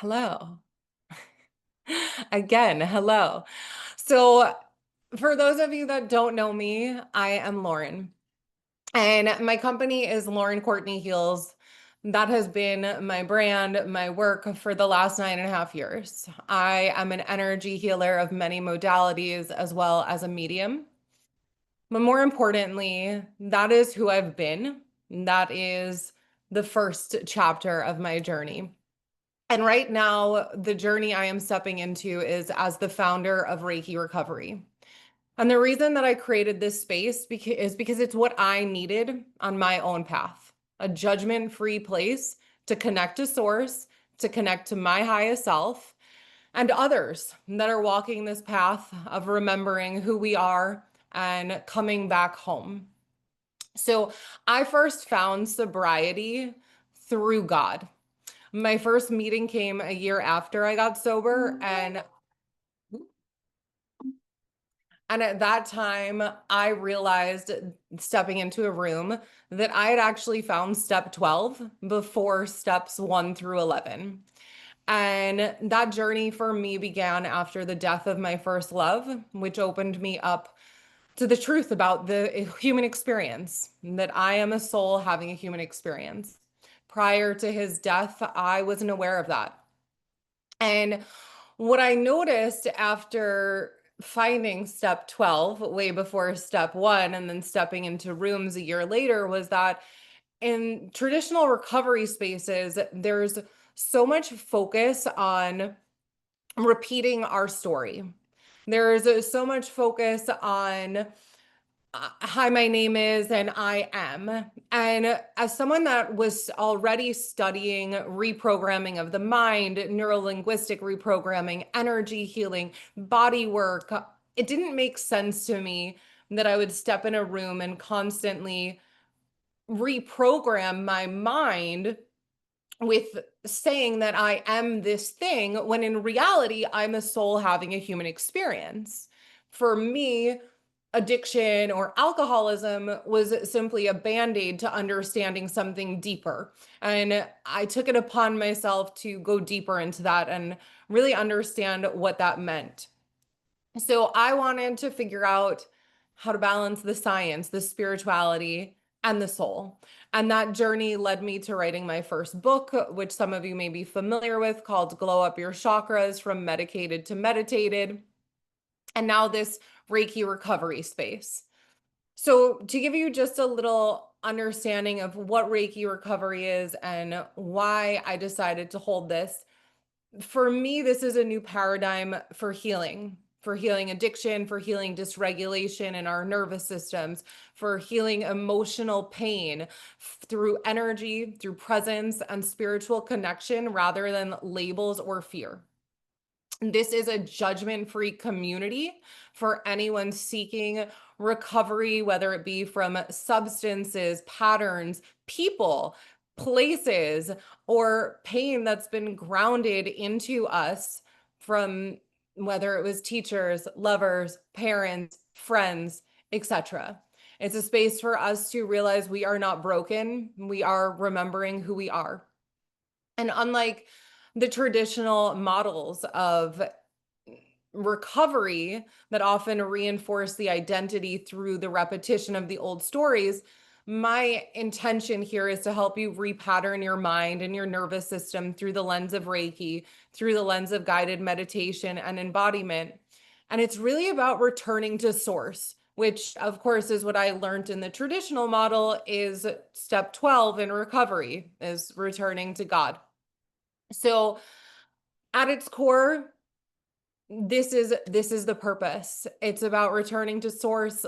Hello. Again, hello. So, for those of you that don't know me, I am Lauren, and my company is Lauren Courtney Heals. That has been my brand, my work for the last 9.5 years. I am an energy healer of many modalities as well as a medium. But more importantly, that is who I've been. That is the first chapter of my journey. And right now, the journey I am stepping into is as the founder of Reiki Recovery. And the reason that I created this space is because it's what I needed on my own path, a judgment-free place to connect to source, to connect to my highest self, and others that are walking this path of remembering who we are and coming back home. So I first found sobriety through God. My first meeting came a year after I got sober, and at that time I realized, stepping into a room, that I had actually found step 12 before steps 1 through 11. And that journey for me began after the death of my first love, which opened me up to the truth about the human experience, that I am a soul having a human experience. Prior to his death, I wasn't aware of that. And what I noticed after finding step 12, way before step 1, and then stepping into rooms a year later, was that in traditional recovery spaces, there's so much focus on repeating our story. There's so much focus on hi, my name is, and I am. And as someone that was already studying reprogramming of the mind, neuro-linguistic reprogramming, energy healing, body work, it didn't make sense to me that I would step in a room and constantly reprogram my mind with saying that I am this thing, when in reality, I'm a soul having a human experience. For me, addiction or alcoholism was simply a band-aid to understanding something deeper. And I took it upon myself to go deeper into that and really understand what that meant. So I wanted to figure out how to balance the science, the spirituality, and the soul. And that journey led me to writing my first book, which some of you may be familiar with, called Glow Up Your Chakras, From Medicated to Meditated. And now this Reiki recovery space. So, to give you just a little understanding of what Reiki recovery is and why I decided to hold this, for me, this is a new paradigm for healing addiction, for healing dysregulation in our nervous systems, for healing emotional pain through energy, through presence, and spiritual connection rather than labels or fear. This is a judgment-free community for anyone seeking recovery, whether it be from substances, patterns, people, places, or pain that's been grounded into us from whether it was teachers, lovers, parents, friends, etc. It's a space for us to realize we are not broken. We are remembering who we are. And unlike the traditional models of recovery that often reinforce the identity through the repetition of the old stories, my intention here is to help you repattern your mind and your nervous system through the lens of Reiki, through the lens of guided meditation and embodiment. And it's really about returning to source, which of course is what I learned in the traditional model is step 12 in recovery, is returning to God. So at its core, this is the purpose. It's about returning to source,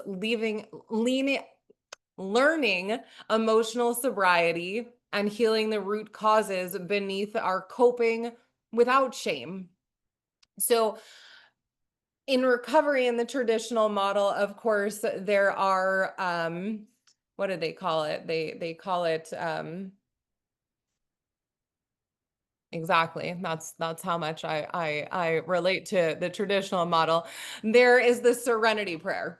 learning emotional sobriety and healing the root causes beneath our coping without shame. So in recovery, in the traditional model, of course, there are what do they call it? They call it exactly. That's how much I relate to the traditional model. There is the serenity prayer.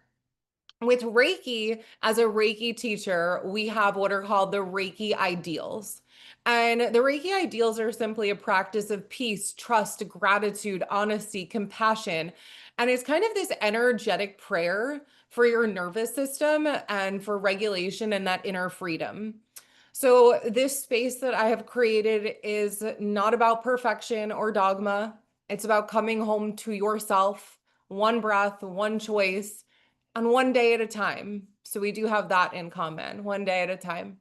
With Reiki, as a Reiki teacher, we have what are called the Reiki ideals. And the Reiki ideals are simply a practice of peace, trust, gratitude, honesty, compassion. And it's kind of this energetic prayer for your nervous system and for regulation and that inner freedom. So, this space that I have created is not about perfection or dogma. It's about coming home to yourself, one breath, one choice, and one day at a time. So, we do have that in common, one day at a time.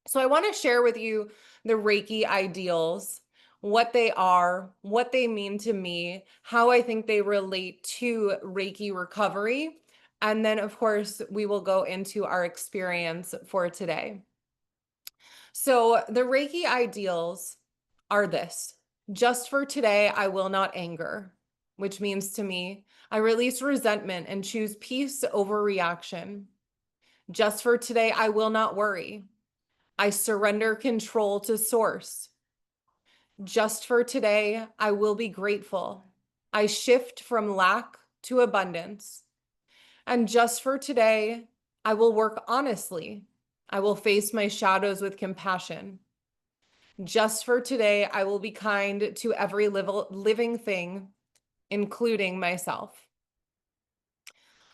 So I want to share with you the Reiki ideals, what they are, what they mean to me, how I think they relate to Reiki recovery. And then, of course, we will go into our experience for today. So the Reiki ideals are this: just for today, I will not anger, which means to me, I release resentment and choose peace over reaction. Just for today, I will not worry. I surrender control to source. Just for today, I will be grateful. I shift from lack to abundance. And just for today, I will work honestly. I will face my shadows with compassion. Just for today, I will be kind to every living thing, including myself.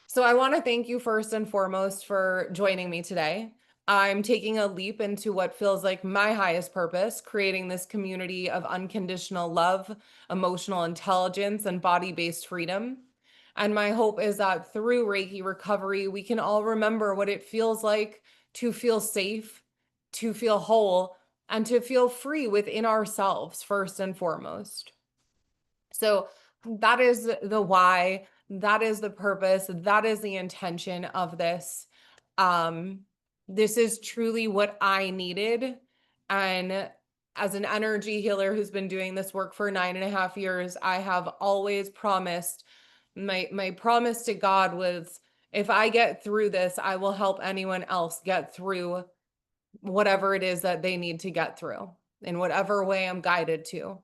So I want to thank you first and foremost for joining me today. I'm taking a leap into what feels like my highest purpose, creating this community of unconditional love, emotional intelligence, and body-based freedom. And my hope is that through Reiki recovery, we can all remember what it feels like to feel safe, to feel whole, and to feel free within ourselves, first and foremost. So that is the why, that is the purpose, that is the intention of this. Um, this is truly what I needed. And as an energy healer who's been doing this work for 9.5 years, I have always promised, my promise to God was, if I get through this, I will help anyone else get through whatever it is that they need to get through in whatever way I'm guided to.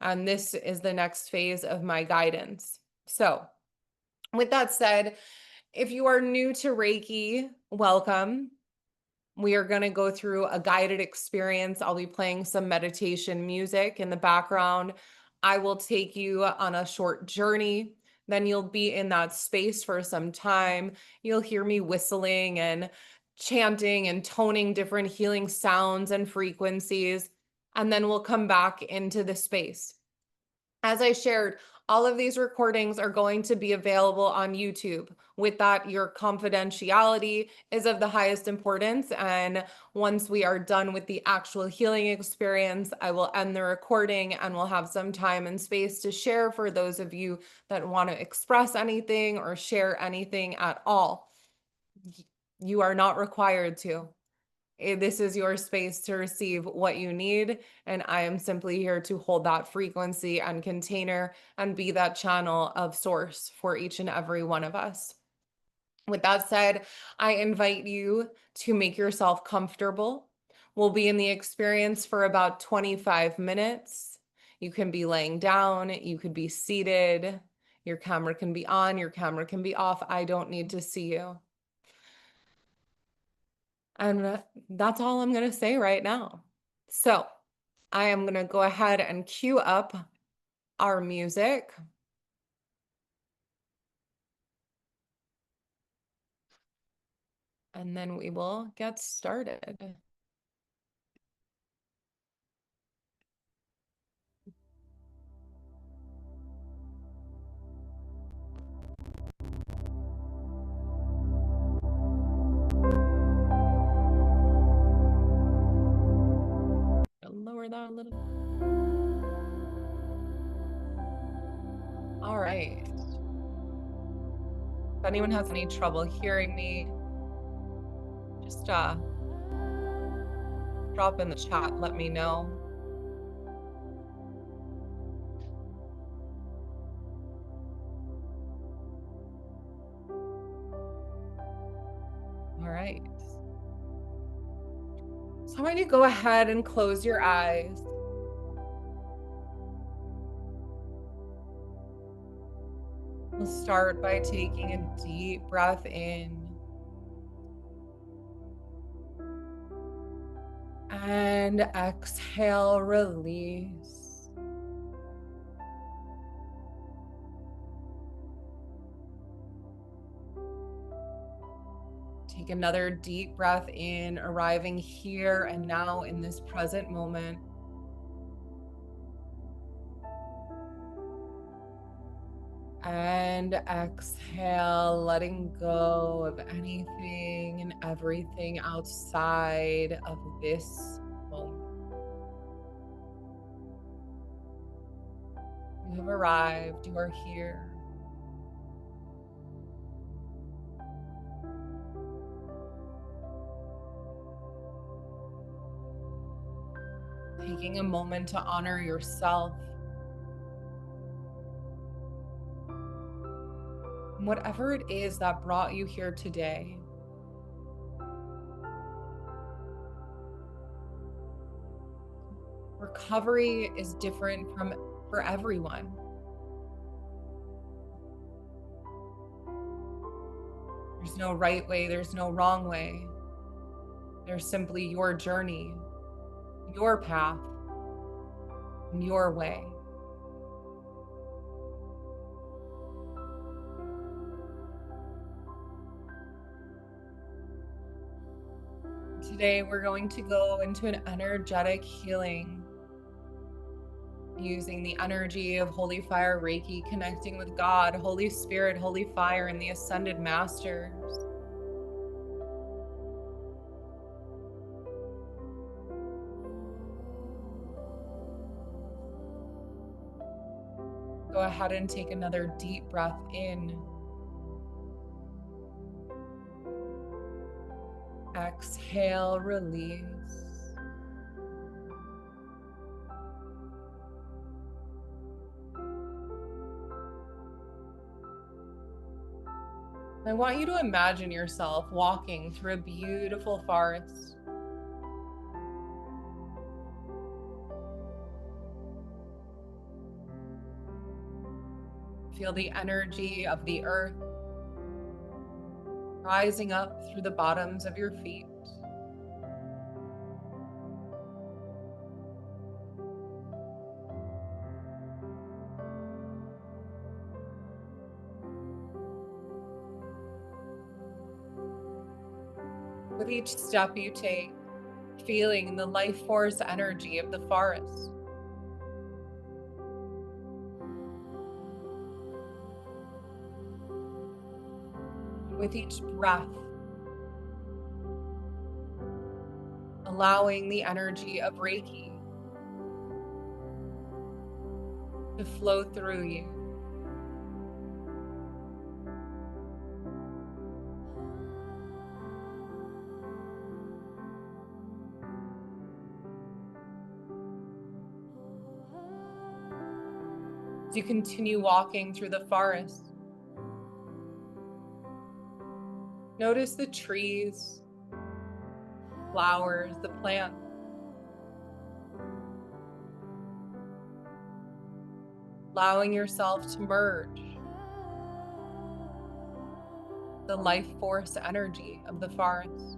And this is the next phase of my guidance. So, with that said, if you are new to Reiki, welcome. We are going to go through a guided experience. I'll be playing some meditation music in the background. I will take you on a short journey. Then you'll be in that space for some time. You'll hear me whistling and chanting and toning different healing sounds and frequencies. And then we'll come back into the space. As I shared, all of these recordings are going to be available on YouTube. With that, your confidentiality is of the highest importance. And once we are done with the actual healing experience, I will end the recording and we'll have some time and space to share for those of you that want to express anything or share anything at all. You are not required to. This is your space to receive what you need. And I am simply here to hold that frequency and container and be that channel of source for each and every one of us. With that said, I invite you to make yourself comfortable. We'll be in the experience for about 25 minutes. You can be laying down, you could be seated, your camera can be on, your camera can be off. I don't need to see you. And that's all I'm going to say right now. So I am going to go ahead and cue up our music. And then we will get started. Lower that a little. All right. If anyone has any trouble hearing me, just drop in the chat, let me know. All right. So I want you to go ahead and close your eyes. We'll start by taking a deep breath in And exhale, release. Take another deep breath in, arriving here and now in this present moment. And exhale, letting go of anything and everything outside of this moment. You have arrived, you are here. Taking a moment to honor yourself. Whatever it is that brought you here today. Recovery is different for everyone. There's no right way, there's no wrong way. There's simply your journey, your path, and your way. Today, we're going to go into an energetic healing using the energy of Holy Fire Reiki, connecting with God, Holy Spirit, Holy Fire, and the Ascended Masters. Go ahead and take another deep breath in. Exhale, release. I want you to imagine yourself walking through a beautiful forest. Feel the energy of the earth rising up through the bottoms of your feet. With each step you take, feeling the life force energy of the forest. With each breath, allowing the energy of Reiki to flow through you. As you continue walking through the forest, notice the trees, flowers, the plants. Allowing yourself to merge the life force energy of the forest.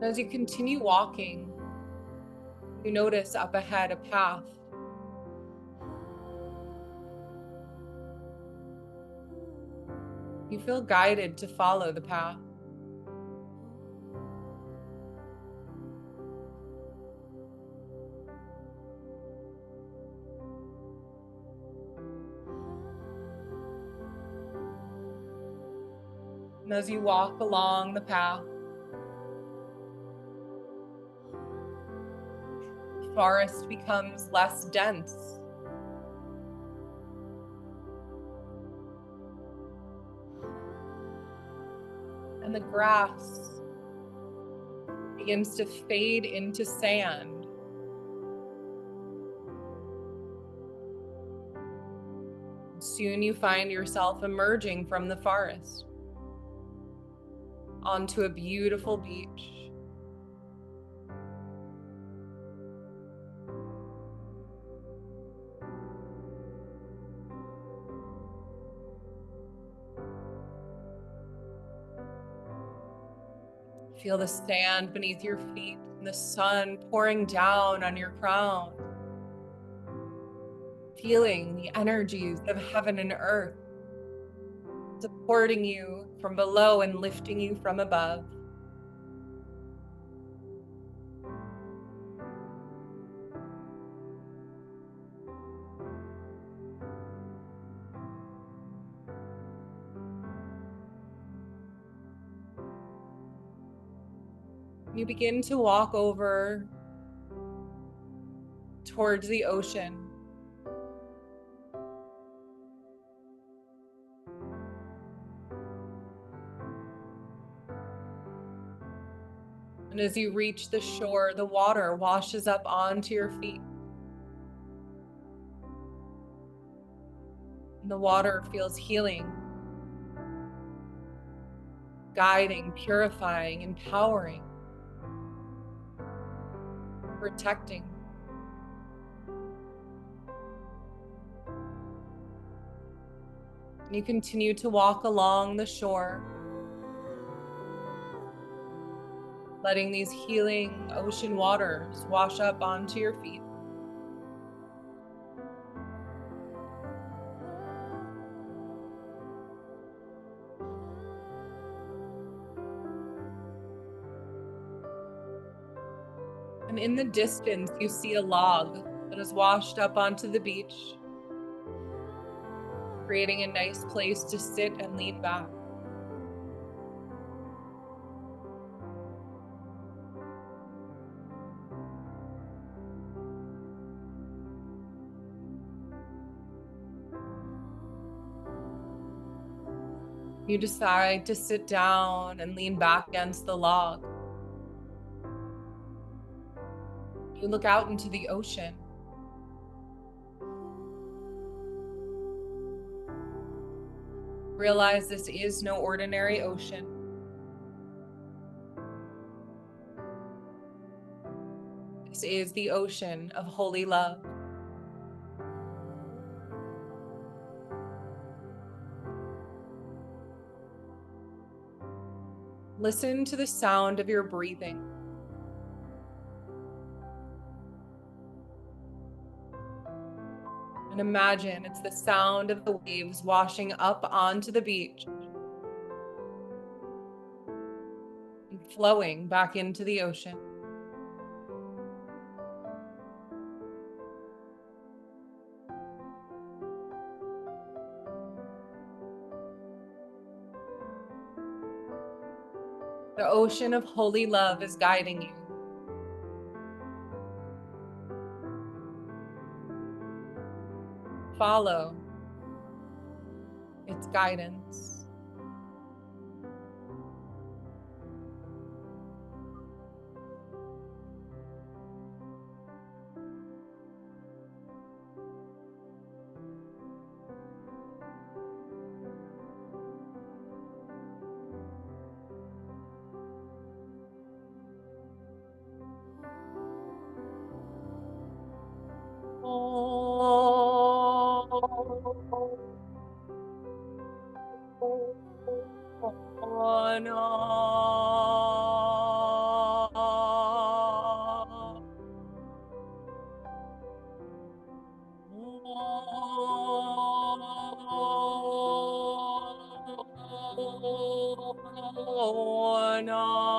As you continue walking, you notice up ahead a path. You feel guided to follow the path. And as you walk along the path, the forest becomes less dense. And the grass begins to fade into sand. Soon you find yourself emerging from the forest onto a beautiful beach. Feel the sand beneath your feet and the sun pouring down on your crown. Feeling the energies of heaven and earth supporting you from below and lifting you from above. You begin to walk over towards the ocean. And as you reach the shore, the water washes up onto your feet. And the water feels healing, guiding, purifying, empowering, protecting. And you continue to walk along the shore, letting these healing ocean waters wash up onto your feet. And in the distance, you see a log that is washed up onto the beach, creating a nice place to sit and lean back. You decide to sit down and lean back against the log. You look out into the ocean. Realize this is no ordinary ocean. This is the ocean of holy love. Listen to the sound of your breathing. And imagine it's the sound of the waves washing up onto the beach and flowing back into the ocean. The ocean of holy love is guiding you. Follow its guidance. Oh, no. Oh, no.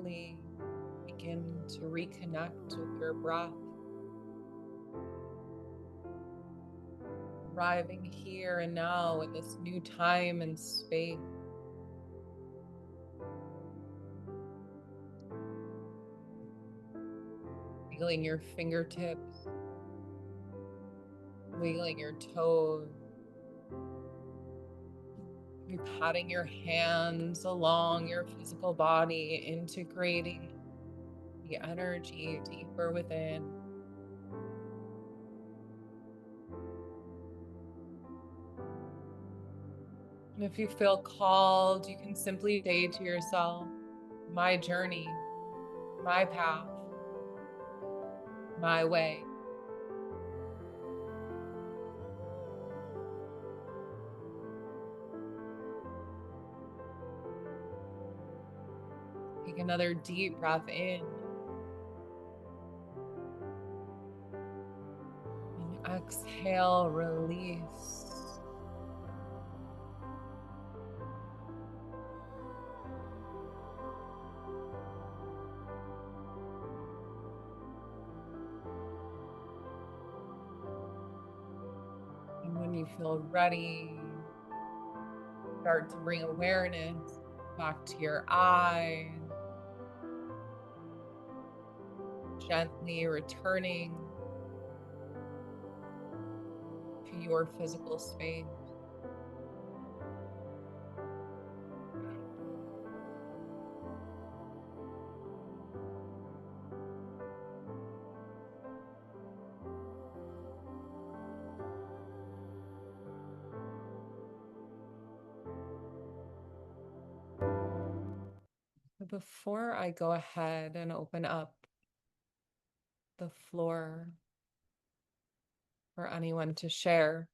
slowly begin to reconnect with your breath, arriving here and now in this new time and space. Feeling your fingertips, wiggling your toes, maybe patting your hands along your physical body, integrating the energy deeper within. And if you feel called, you can simply say to yourself, my journey, my path, my way. Take another deep breath in and exhale, release. And when you feel ready, start to bring awareness back to your eyes, gently returning to your physical space. But before I go ahead and open up the floor for anyone to share,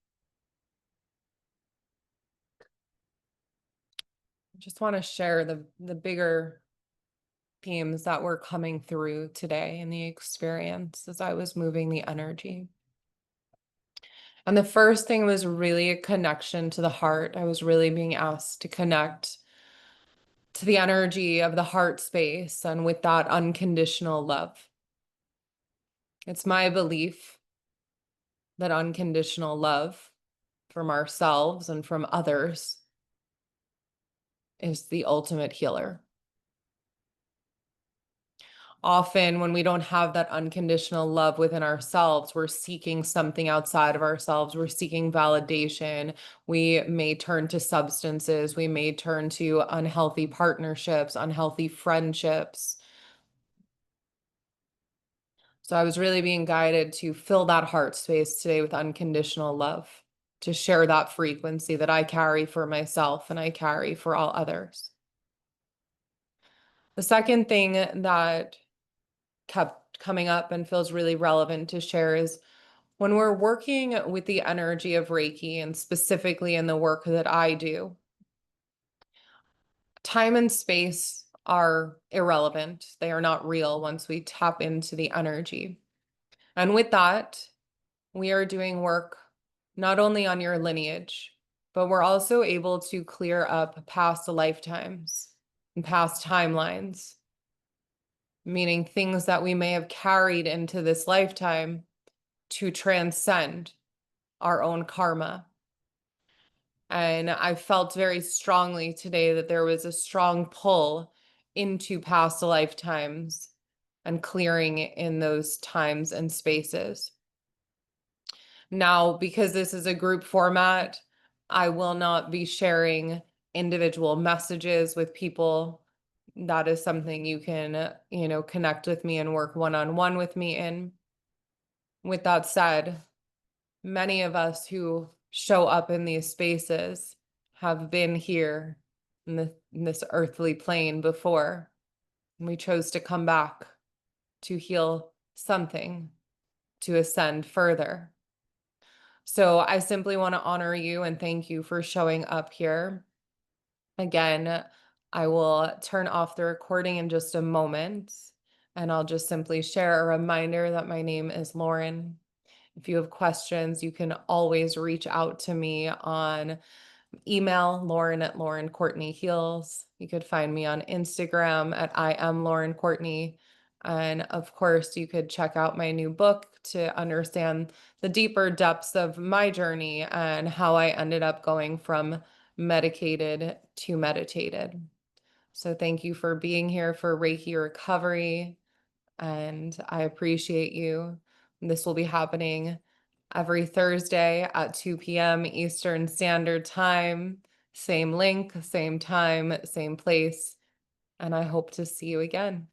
I just want to share the bigger themes that were coming through today in the experience as I was moving the energy. And the first thing was really a connection to the heart. I was really being asked to connect to the energy of the heart space and with that unconditional love. It's my belief that unconditional love from ourselves and from others is the ultimate healer. Often, when we don't have that unconditional love within ourselves, we're seeking something outside of ourselves. We're seeking validation. We may turn to substances. We may turn to unhealthy partnerships, unhealthy friendships. So I was really being guided to fill that heart space today with unconditional love, to share that frequency that I carry for myself and I carry for all others. The second thing that kept coming up and feels really relevant to share is when we're working with the energy of Reiki, and specifically in the work that I do, time and space are irrelevant. They are not real once we tap into the energy. And with that, we are doing work not only on your lineage, but we're also able to clear up past lifetimes and past timelines, meaning things that we may have carried into this lifetime to transcend our own karma. And I felt very strongly today that there was a strong pull into past lifetimes and clearing in those times and spaces. Now, because this is a group format, I will not be sharing individual messages with people. That is something you can, connect with me and work one-on-one with me in. With that said, many of us who show up in these spaces have been here in this earthly plane before. And we chose to come back to heal something, to ascend further. So I simply want to honor you and thank you for showing up here. Again, I will turn off the recording in just a moment, and I'll just simply share a reminder that my name is Lauren. If you have questions, you can always reach out to me on Email Lauren at Lauren Courtney Heals. You could find me on Instagram at I am Lauren Courtney. And of course, you could check out my new book to understand the deeper depths of my journey and how I ended up going from medicated to meditated. So thank you for being here for Reiki Recovery, and I appreciate you. This will be happening every Thursday at 2 p.m. Eastern Standard Time. Same link, same time, same place. And I hope to see you again.